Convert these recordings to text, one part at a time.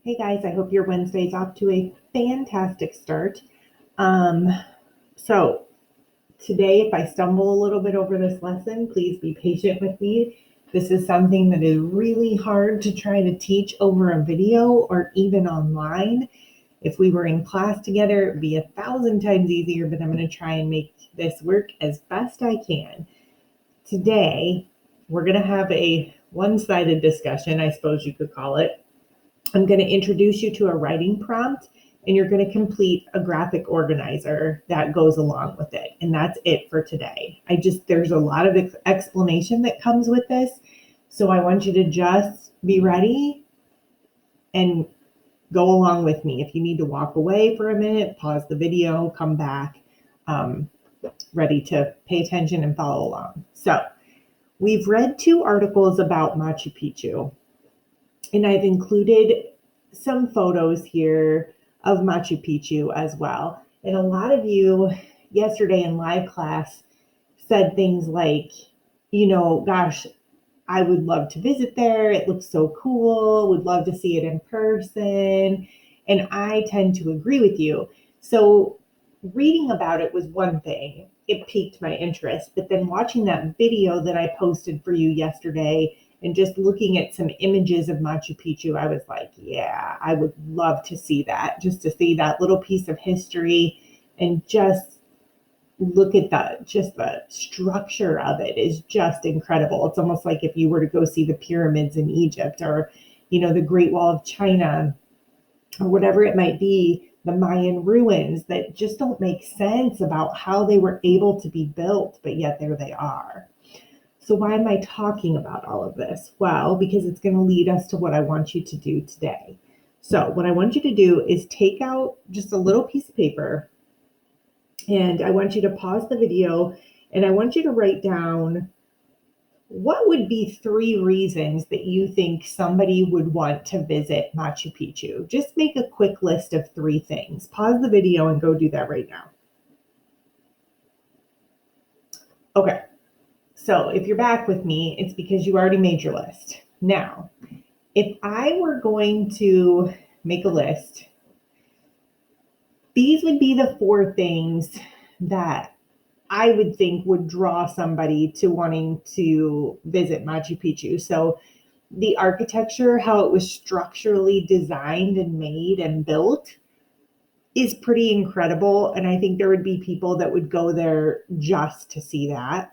Hey guys, I hope your Wednesday's off to a fantastic start. Um, so today, if I stumble a little bit over this lesson, please be patient with me. This is something that is really hard to try to teach over a video or even online. If we were in class together, it'd be 1,000 times easier, but I'm going to try and make this work as best I can. Today, we're going to have a one-sided discussion, I suppose you could call it. I'm going to introduce you to a writing prompt, and you're going to complete a graphic organizer that goes along with it. And that's it for today. There's a lot of explanation that comes with this. So I want you to just be ready and go along with me. If you need to walk away for a minute, pause the video, come back, ready to pay attention and follow along. So we've read 2 articles about Machu Picchu. And I've included some photos here of Machu Picchu as well. And a lot of you yesterday in live class said things like, gosh, I would love to visit there. It looks so cool. Would love to see it in person. And I tend to agree with you. So reading about it was one thing. It piqued my interest. But then watching that video that I posted for you yesterday and just looking at some images of Machu Picchu, I was like, yeah, I would love to see that, just to see that little piece of history and just look at the structure of it is just incredible. It's almost like if you were to go see the pyramids in Egypt or, the Great Wall of China or whatever it might be, the Mayan ruins that just don't make sense about how they were able to be built, but yet there they are. So why am I talking about all of this? Well, because it's going to lead us to what I want you to do today. So what I want you to do is take out just a little piece of paper, and I want you to pause the video, and I want you to write down what would be 3 reasons that you think somebody would want to visit Machu Picchu. Just make a quick list of 3 things. Pause the video and go do that right now. Okay. So if you're back with me, it's because you already made your list. Now, if I were going to make a list, these would be the 4 things that I would think would draw somebody to wanting to visit Machu Picchu. So the architecture, how it was structurally designed and made and built is pretty incredible. And I think there would be people that would go there just to see that.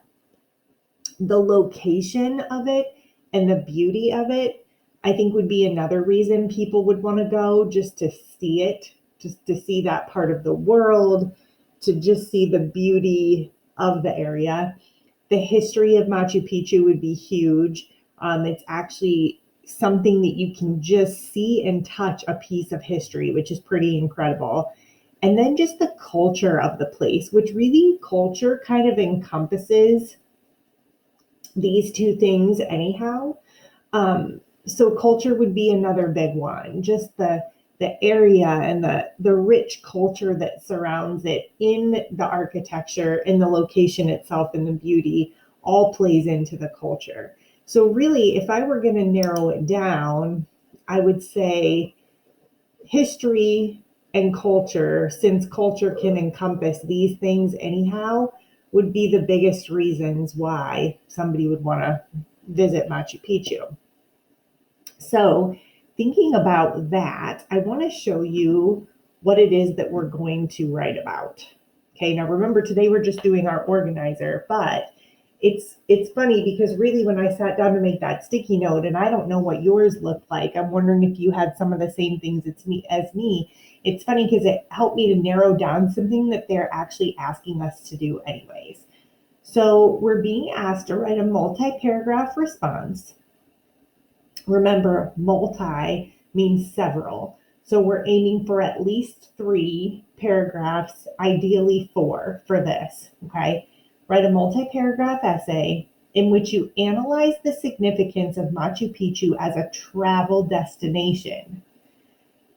The location of it and the beauty of it, I think would be another reason people would want to go, just to see it, just to see that part of the world, to just see the beauty of the area. The history of Machu Picchu would be huge. It's actually something that you can just see and touch a piece of history, which is pretty incredible. And then just the culture of the place, which really culture kind of encompasses these 2 things anyhow. So culture would be another big one. Just the area and the rich culture that surrounds it in the architecture and the location itself and the beauty all plays into the culture. So really, if I were going to narrow it down, I would say history and culture, since culture can encompass these things anyhow, would be the biggest reasons why somebody would want to visit Machu Picchu. So thinking about that, I want to show you what it is that we're going to write about. Okay, now remember today we're just doing our organizer, but it's funny because really when I sat down to make that sticky note, and I don't know what yours looked like, I'm wondering if you had some of the same things as me. It's funny because it helped me to narrow down something that they're actually asking us to do anyways. So we're being asked to write a multi-paragraph response. Remember, multi means several. So we're aiming for at least 3 paragraphs, ideally 4 for this, okay? Write a multi-paragraph essay in which you analyze the significance of Machu Picchu as a travel destination.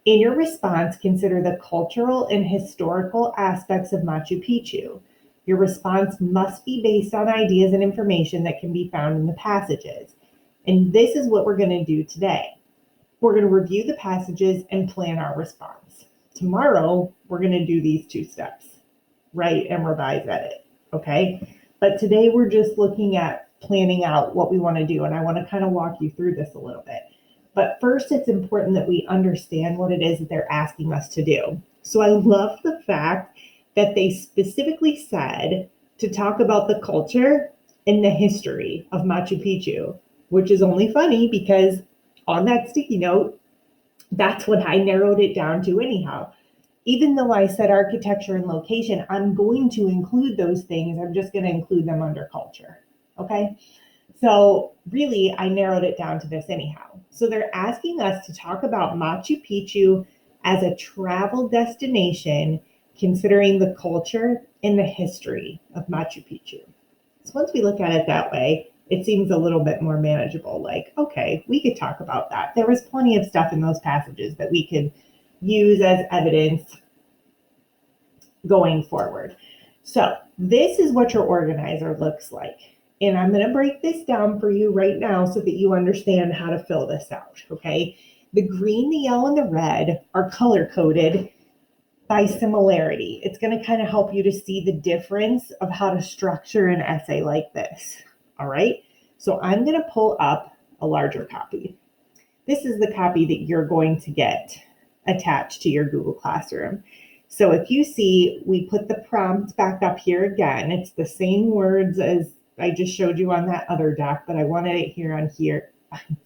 In your response, consider the cultural and historical aspects of Machu Picchu. Your response must be based on ideas and information that can be found in the passages. And this is what we're going to do today. We're going to review the passages and plan our response. Tomorrow, we're going to do these 2 steps, write and revise edit, okay? But today we're just looking at planning out what we want to do, and I want to kind of walk you through this a little bit. But first, it's important that we understand what it is that they're asking us to do. So I love the fact that they specifically said to talk about the culture and the history of Machu Picchu, which is only funny because on that sticky note, that's what I narrowed it down to anyhow. Even though I said architecture and location, I'm going to include those things. I'm just going to include them under culture. Okay. So really, I narrowed it down to this anyhow. So they're asking us to talk about Machu Picchu as a travel destination, considering the culture and the history of Machu Picchu. So once we look at it that way, it seems a little bit more manageable. Like, okay, we could talk about that. There was plenty of stuff in those passages that we could use as evidence going forward. So this is what your organizer looks like. And I'm going to break this down for you right now so that you understand how to fill this out, okay? The green, the yellow, and the red are color-coded by similarity. It's going to kind of help you to see the difference of how to structure an essay like this, all right? So I'm going to pull up a larger copy. This is the copy that you're going to get attached to your Google Classroom. So if you see, we put the prompt back up here again. It's the same words as I just showed you on that other doc, but I wanted it here on here.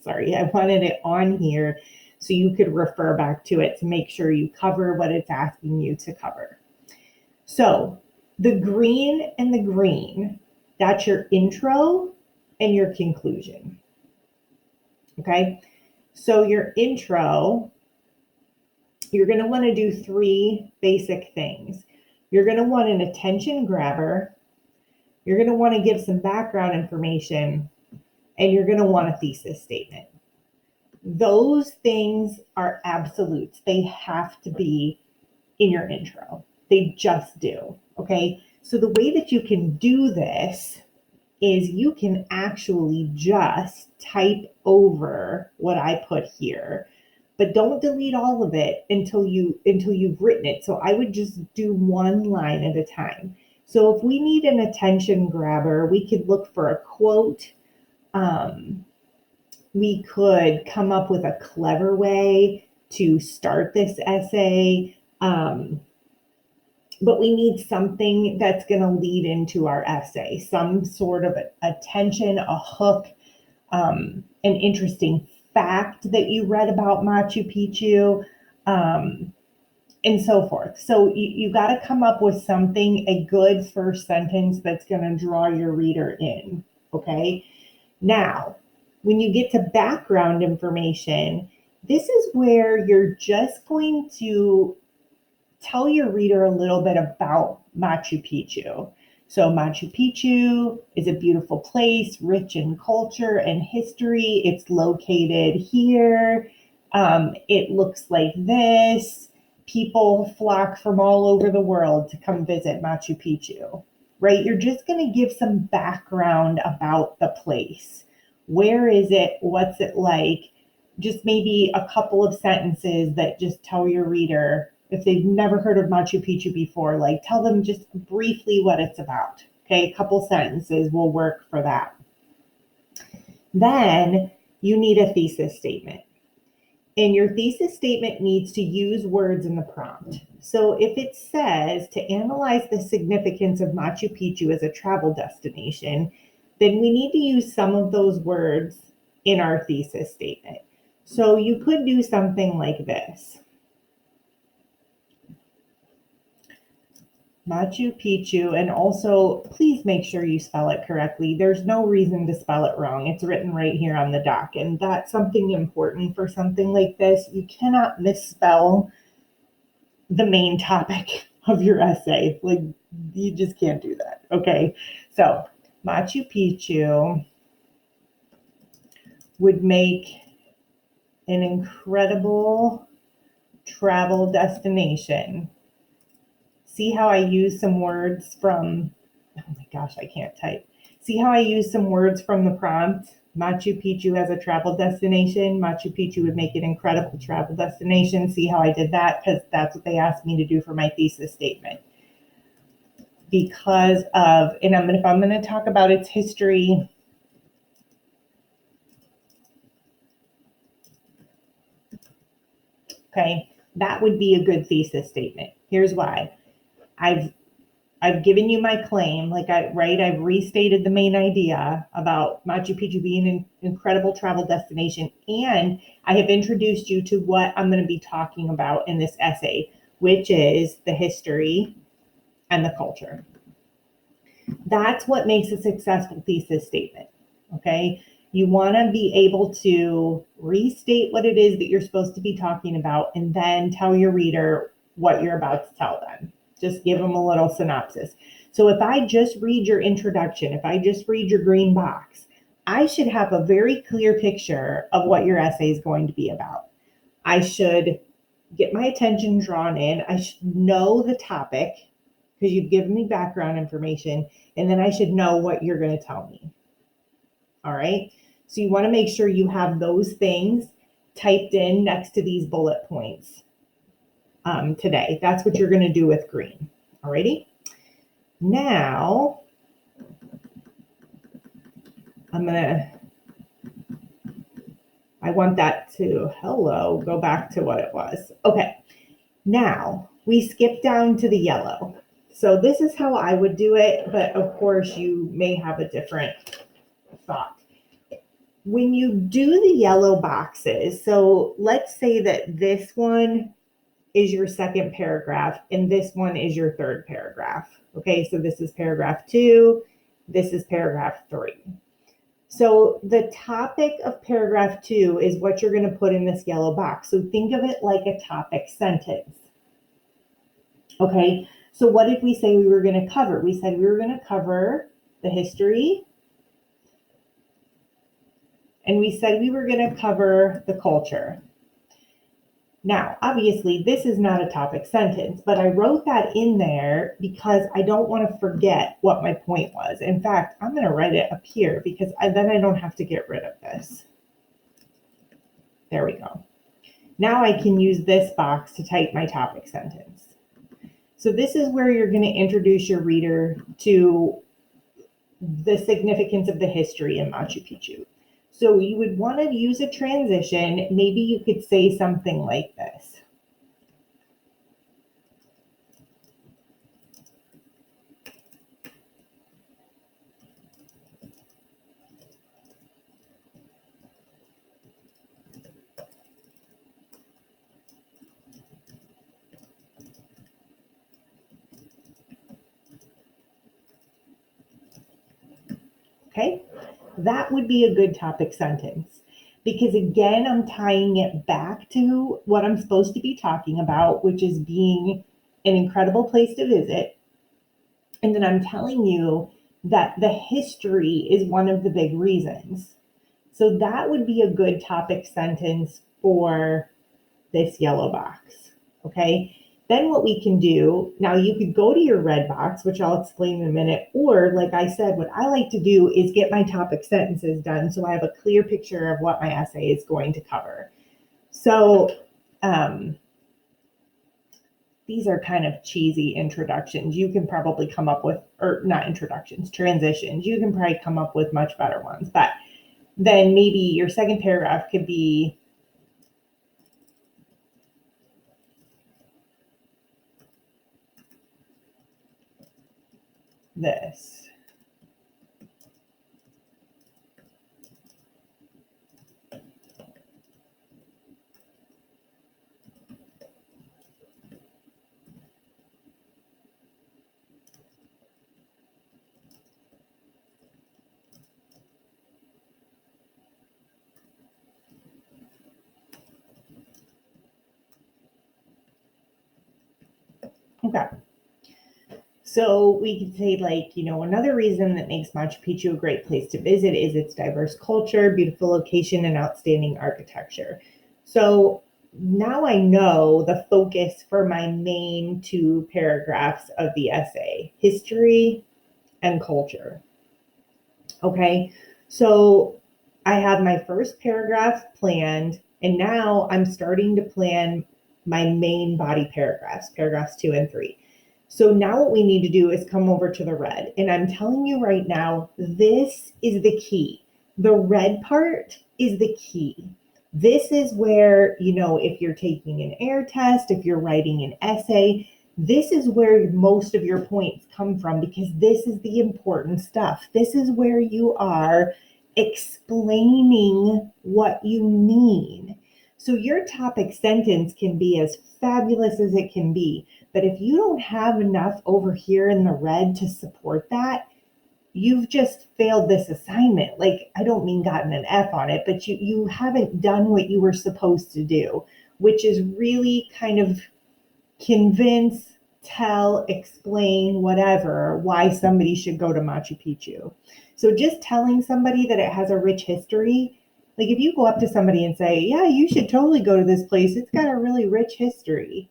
Sorry, I wanted it on here so you could refer back to it to make sure you cover what it's asking you to cover. So the green and the green, that's your intro and your conclusion. Okay, so your intro, you're going to want to do 3 basic things. You're going to want an attention grabber. You're going to want to give some background information, and you're going to want a thesis statement. Those things are absolutes. They have to be in your intro. They just do, okay? So the way that you can do this is you can actually just type over what I put here, but don't delete all of it until you've written it. So I would just do 1 line at a time. So if we need an attention grabber, we could look for a quote. We could come up with a clever way to start this essay. But we need something that's going to lead into our essay, some sort of attention, a hook, an interesting fact that you read about Machu Picchu, and so forth. So you got to come up with something, a good first sentence that's going to draw your reader in, okay? Now, when you get to background information, this is where you're just going to tell your reader a little bit about Machu Picchu. So Machu Picchu is a beautiful place, rich in culture and history. It's located here. It looks like this. People flock from all over the world to come visit Machu Picchu, right? You're just going to give some background about the place. Where is it? What's it like? Just maybe a couple of sentences that just tell your reader, if they've never heard of Machu Picchu before, like tell them just briefly what it's about. Okay, a couple sentences will work for that. Then you need a thesis statement. And your thesis statement needs to use words in the prompt. So if it says to analyze the significance of Machu Picchu as a travel destination, then we need to use some of those words in our thesis statement. So you could do something like this. Machu Picchu, and also please make sure you spell it correctly. There's no reason to spell it wrong. It's written right here on the doc, and that's something important for something like this. You cannot misspell the main topic of your essay. Like, you just can't do that, okay? So Machu Picchu would make an incredible travel destination. See how I use some words from, oh my gosh, I can't type. See how I use some words from the prompt Machu Picchu as a travel destination. Machu Picchu would make an incredible travel destination. See how I did that? Because that's what they asked me to do for my thesis statement. Because of, and if I'm going to talk about its history, okay, that would be a good thesis statement. Here's why. I've given you my claim, I've restated the main idea about Machu Picchu being an incredible travel destination, and I have introduced you to what I'm going to be talking about in this essay, which is the history and the culture. That's what makes a successful thesis statement, okay? You want to be able to restate what it is that you're supposed to be talking about and then tell your reader what you're about to tell them. Just give them a little synopsis. So if I just read your introduction, if I just read your green box, I should have a very clear picture of what your essay is going to be about. I should get my attention drawn in. I should know the topic because you've given me background information, and then I should know what you're going to tell me. All right. So you want to make sure you have those things typed in next to these bullet points today. That's what you're going to do with green. All righty. Now, I want that to, go back to what it was. Okay. Now we skip down to the yellow. So this is how I would do it, but of course you may have a different thought. When you do the yellow boxes, so let's say that this one is your second paragraph and this one is your third paragraph. Okay, so this is paragraph 2, this is paragraph 3. So the topic of paragraph 2 is what you're going to put in this yellow box. So think of it like a topic sentence. Okay, so what did we say we were going to cover? We said we were going to cover the history, and we said we were going to cover the culture. Now, obviously, this is not a topic sentence, but I wrote that in there because I don't want to forget what my point was. In fact, I'm going to write it up here because then I don't have to get rid of this. There we go. Now I can use this box to type my topic sentence. So this is where you're going to introduce your reader to the significance of the history in Machu Picchu. So you would want to use a transition. Maybe you could say something like this. Okay, that would be a good topic sentence because again, I'm tying it back to what I'm supposed to be talking about, which is being an incredible place to visit. And then I'm telling you that the history is one of the big reasons. So that would be a good topic sentence for this yellow box. Okay. Then what we can do, now you could go to your red box, which I'll explain in a minute, or like I said, what I like to do is get my topic sentences done so I have a clear picture of what my essay is going to cover. So these are kind of cheesy introductions. You can probably come up with, or not introductions, transitions. You can probably come up with much better ones, but then maybe your second paragraph could be this. Okay. So we could say another reason that makes Machu Picchu a great place to visit is its diverse culture, beautiful location, and outstanding architecture. So now I know the focus for my main 2 paragraphs of the essay, history and culture. Okay, so I have my first paragraph planned, and now I'm starting to plan my main body paragraphs, paragraphs 2 and 3. So now what we need to do is come over to the red. And I'm telling you right now, this is the key. The red part is the key. This is where, if you're taking an air test, if you're writing an essay, this is where most of your points come from, because this is the important stuff. This is where you are explaining what you mean. So your topic sentence can be as fabulous as it can be, but if you don't have enough over here in the red to support that, you've just failed this assignment. Like, I don't mean gotten an F on it, but you haven't done what you were supposed to do, which is really kind of convince, tell, explain, whatever, why somebody should go to Machu Picchu. So just telling somebody that it has a rich history, like if you go up to somebody and say, yeah, you should totally go to this place, it's got a really rich history,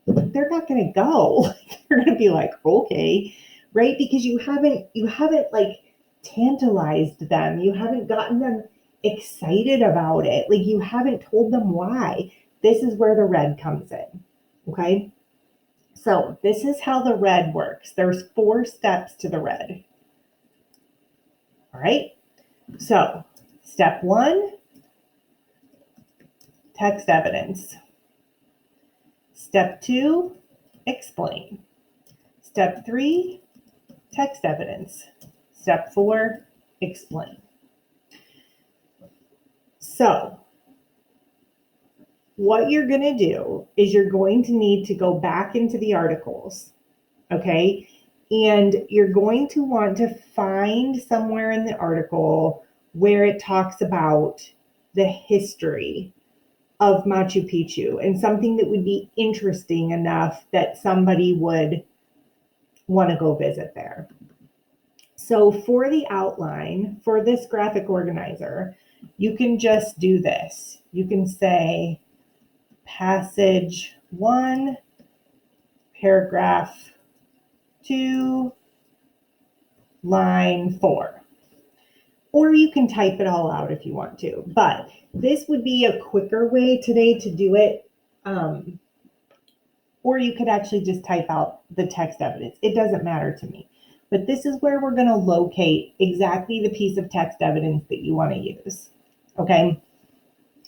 they're not going to go. They're going to be like, okay, right? Because you haven't like tantalized them. You haven't gotten them excited about it. Like, you haven't told them why. This is where the red comes in. Okay. So this is how the red works. There's 4 steps to the red. All right. So step 1, text evidence. Step 2, explain. Step 3, text evidence. Step 4, explain. So what you're going to do is you're going to need to go back into the articles, okay? And you're going to want to find somewhere in the article where it talks about the history of Machu Picchu and something that would be interesting enough that somebody would want to go visit there. So for the outline, for this graphic organizer, you can just do this. You can say passage 1, paragraph 2, line 4. Or you can type it all out if you want to, but this would be a quicker way today to do it. Or you could actually just type out the text evidence. It doesn't matter to me. But this is where we're going to locate exactly the piece of text evidence that you want to use. Okay.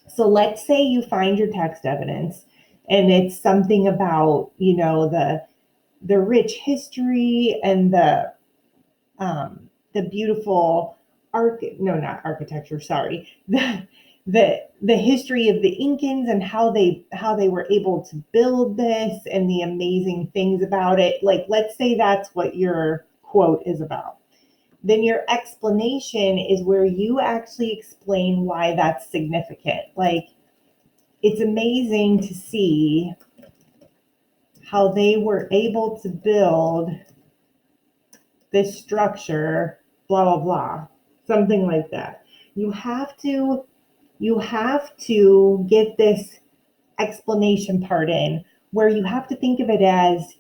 So let's say you find your text evidence and it's something about, the rich history and the beautiful architecture, sorry. The history of the Incans and how they were able to build this and the amazing things about it. Like, let's say that's what your quote is about. Then your explanation is where you actually explain why that's significant. Like, it's amazing to see how they were able to build this structure, blah, blah, blah, something like that. You have to get this explanation part in, where you have to think of it as,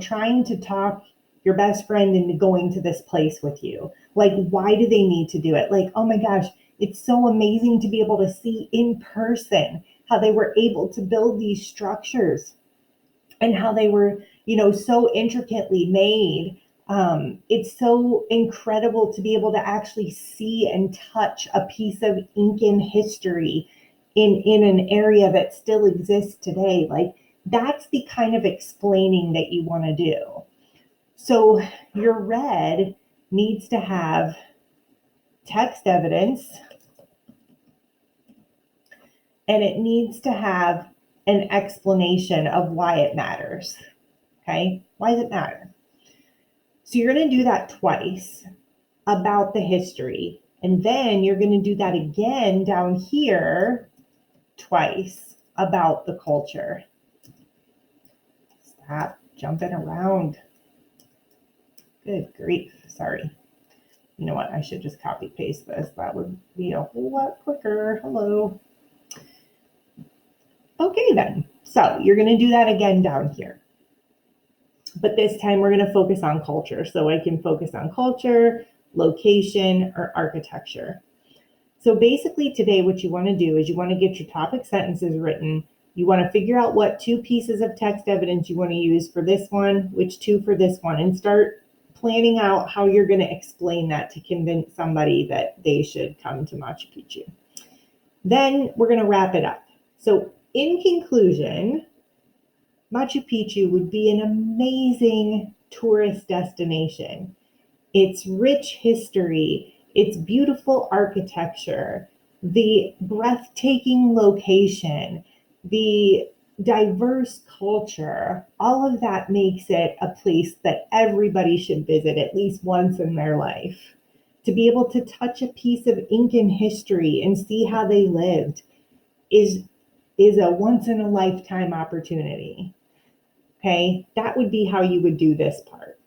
trying to talk your best friend into going to this place with you. Like, why do they need to do it? Like, oh my gosh, it's so amazing to be able to see in person how they were able to build these structures and how they were, so intricately made. It's so incredible to be able to actually see and touch a piece of Incan history in an area that still exists today. Like, that's the kind of explaining that you want to do. So your red needs to have text evidence, and it needs to have an explanation of why it matters. Okay, why does it matter? So you're going to do that twice about the history, and then you're going to do that again down here twice about the culture. Stop jumping around. Good grief, sorry. You know what, I should just copy paste this. That would be a whole lot quicker. Hello. Okay then, so you're going to do that again down here. But this time we're going to focus on culture. So I can focus on culture, location, or architecture. So basically today, what you want to do is you want to get your topic sentences written. You want to figure out what 2 pieces of text evidence you want to use for this one, which 2 for this one, and start planning out how you're going to explain that to convince somebody that they should come to Machu Picchu. Then we're going to wrap it up. So in conclusion, Machu Picchu would be an amazing tourist destination. Its rich history, its beautiful architecture, the breathtaking location, the diverse culture, all of that makes it a place that everybody should visit at least once in their life. To be able to touch a piece of Incan history and see how they lived is a once in a lifetime opportunity. Okay, that would be how you would do this part.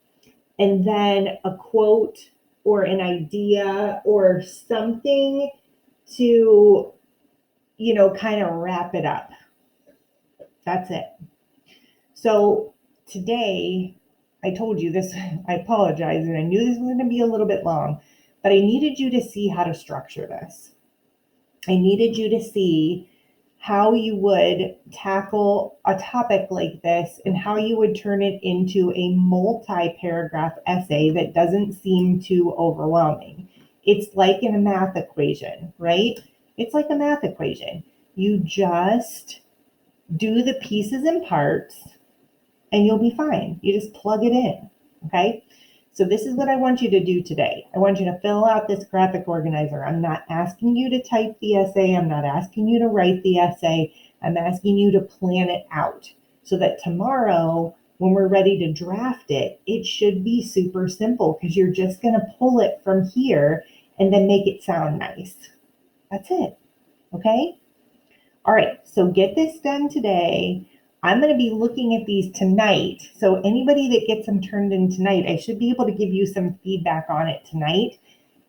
And then a quote or an idea or something to, kind of wrap it up. That's it. So today, I told you this, I apologize, and I knew this was going to be a little bit long, but I needed you to see how to structure this. I needed you to see how you would tackle a topic like this and how you would turn it into a multi-paragraph essay that doesn't seem too overwhelming. It's like in a math equation, right? It's like a math equation. You just do the pieces and parts and you'll be fine. You just plug it in, okay? So this is what I want you to do today. I want you to fill out this graphic organizer. I'm not asking you to type the essay. I'm not asking you to write the essay. I'm asking you to plan it out so that tomorrow, when we're ready to draft it, it should be super simple because you're just going to pull it from here and then make it sound nice. That's it. Okay? All right. So get this done today. I'm going to be looking at these tonight. So anybody that gets them turned in tonight, I should be able to give you some feedback on it tonight.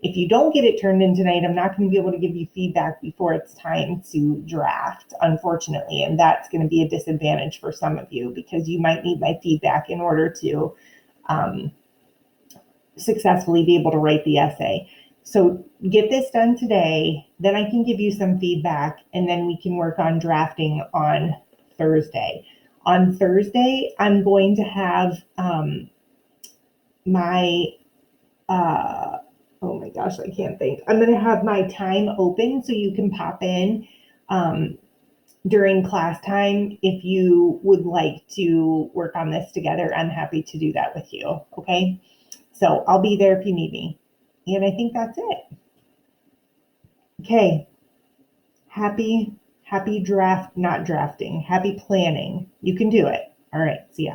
If you don't get it turned in tonight, I'm not going to be able to give you feedback before it's time to draft, unfortunately. And that's going to be a disadvantage for some of you because you might need my feedback in order to successfully be able to write the essay. So get this done today, then I can give you some feedback, and then we can work on drafting on Thursday. On Thursday, I'm going to have my, oh my gosh, I can't think. I'm going to have my time open so you can pop in during class time. If you would like to work on this together, I'm happy to do that with you, okay? So I'll be there if you need me. And I think that's it. Okay. Happy not drafting. Happy planning. You can do it. All right. See ya.